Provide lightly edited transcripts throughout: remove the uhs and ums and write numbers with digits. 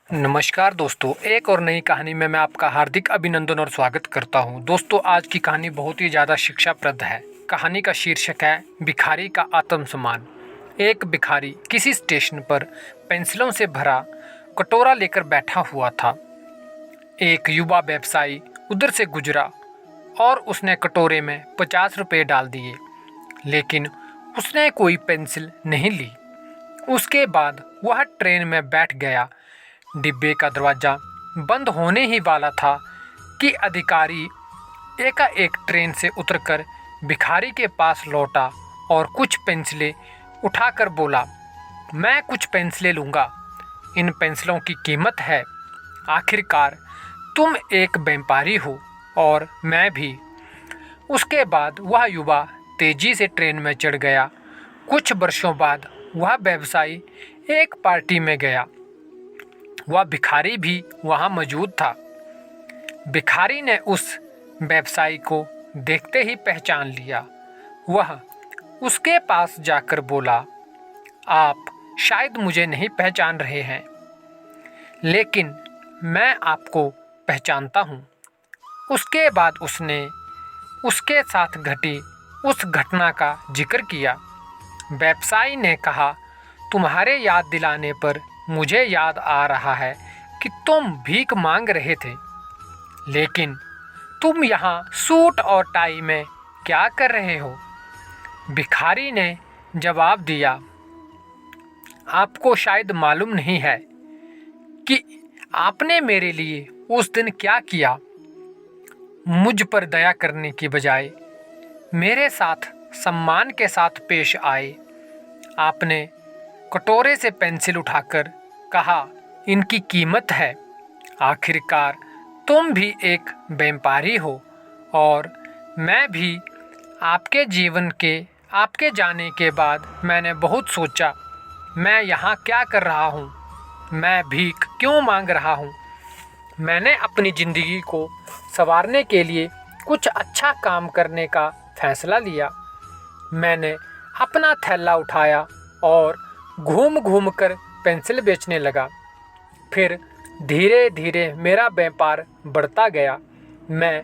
नमस्कार दोस्तों, एक और नई कहानी में मैं आपका हार्दिक अभिनंदन और स्वागत करता हूं। दोस्तों, आज की कहानी बहुत ही ज़्यादा शिक्षाप्रद है। कहानी का शीर्षक है भिखारी का आत्मसम्मान। एक भिखारी किसी स्टेशन पर पेंसिलों से भरा कटोरा लेकर बैठा हुआ था। एक युवा व्यवसायी उधर से गुजरा और उसने कटोरे में 50 रुपये डाल दिए, लेकिन उसने कोई पेंसिल नहीं ली। उसके बाद वह ट्रेन में बैठ गया। डिब्बे का दरवाज़ा बंद होने ही वाला था कि अधिकारी एकाएक ट्रेन से उतरकर भिखारी के पास लौटा और कुछ पेंसिलें उठाकर बोला, मैं कुछ पेंसिलें लूँगा। इन पेंसिलों की कीमत है। आखिरकार तुम एक व्यापारी हो और मैं भी। उसके बाद वह युवा तेजी से ट्रेन में चढ़ गया। कुछ वर्षों बाद वह व्यवसायी एक पार्टी में गया। वह भिखारी भी वहाँ मौजूद था। भिखारी ने उस व्यवसायी को देखते ही पहचान लिया। वह उसके पास जाकर बोला, आप शायद मुझे नहीं पहचान रहे हैं, लेकिन मैं आपको पहचानता हूँ। उसके बाद उसने उसके साथ घटी उस घटना का जिक्र किया। व्यवसायी ने कहा, तुम्हारे याद दिलाने पर मुझे याद आ रहा है कि तुम भीख मांग रहे थे, लेकिन तुम यहाँ सूट और टाई में क्या कर रहे हो? भिखारी ने जवाब दिया, आपको शायद मालूम नहीं है कि आपने मेरे लिए उस दिन क्या किया। मुझ पर दया करने की बजाय मेरे साथ सम्मान के साथ पेश आए। आपने कटोरे से पेंसिल उठाकर कहा, इनकी कीमत है। आखिरकार तुम भी एक व्यापारी हो और मैं भी। आपके जाने के बाद मैंने बहुत सोचा, मैं यहाँ क्या कर रहा हूँ? मैं भीख क्यों मांग रहा हूँ? मैंने अपनी ज़िंदगी को संवारने के लिए कुछ अच्छा काम करने का फैसला लिया। मैंने अपना थैला उठाया और घूम घूम कर पेंसिल बेचने लगा। फिर धीरे धीरे मेरा व्यापार बढ़ता गया। मैं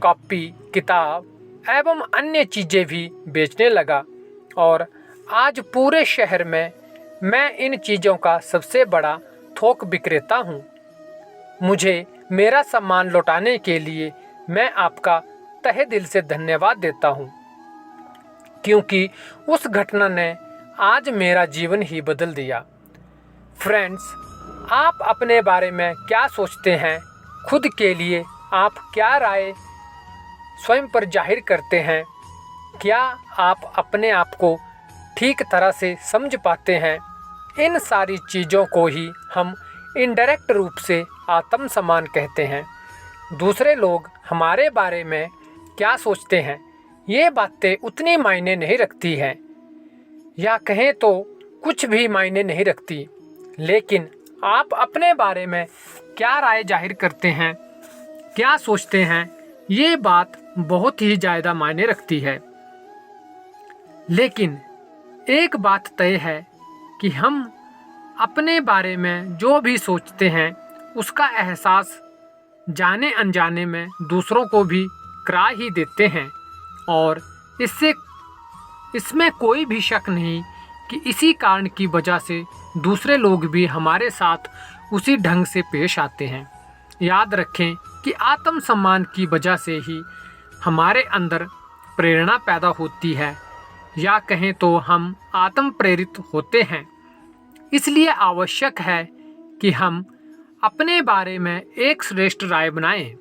कॉपी, किताब एवं अन्य चीज़ें भी बेचने लगा और आज पूरे शहर में मैं इन चीज़ों का सबसे बड़ा थोक विक्रेता हूँ। मुझे मेरा सम्मान लौटाने के लिए मैं आपका तहे दिल से धन्यवाद देता हूँ, क्योंकि उस घटना ने आज मेरा जीवन ही बदल दिया। फ्रेंड्स, आप अपने बारे में क्या सोचते हैं? खुद के लिए आप क्या राय स्वयं पर जाहिर करते हैं? क्या आप अपने आप को ठीक तरह से समझ पाते हैं? इन सारी चीज़ों को ही हम इनडायरेक्ट रूप से आत्मसम्मान कहते हैं। दूसरे लोग हमारे बारे में क्या सोचते हैं, ये बातें उतनी मायने नहीं रखती हैं, या कहें तो कुछ भी मायने नहीं रखती। लेकिन आप अपने बारे में क्या राय जाहिर करते हैं, क्या सोचते हैं, ये बात बहुत ही ज़्यादा मायने रखती है। लेकिन एक बात तय है कि हम अपने बारे में जो भी सोचते हैं उसका एहसास जाने अनजाने में दूसरों को भी करा ही देते हैं, और इसमें कोई भी शक नहीं कि इसी कारण की वजह से दूसरे लोग भी हमारे साथ उसी ढंग से पेश आते हैं। याद रखें कि आत्मसम्मान की वजह से ही हमारे अंदर प्रेरणा पैदा होती है, या कहें तो हम आत्म प्रेरित होते हैं। इसलिए आवश्यक है कि हम अपने बारे में एक श्रेष्ठ राय बनाएं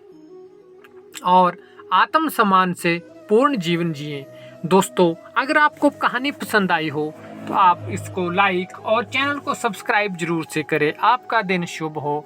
और आत्मसम्मान से पूर्ण जीवन जिएं। दोस्तों, अगर आपको कहानी पसंद आई हो तो आप इसको लाइक और चैनल को सब्सक्राइब जरूर से करें। आपका दिन शुभ हो।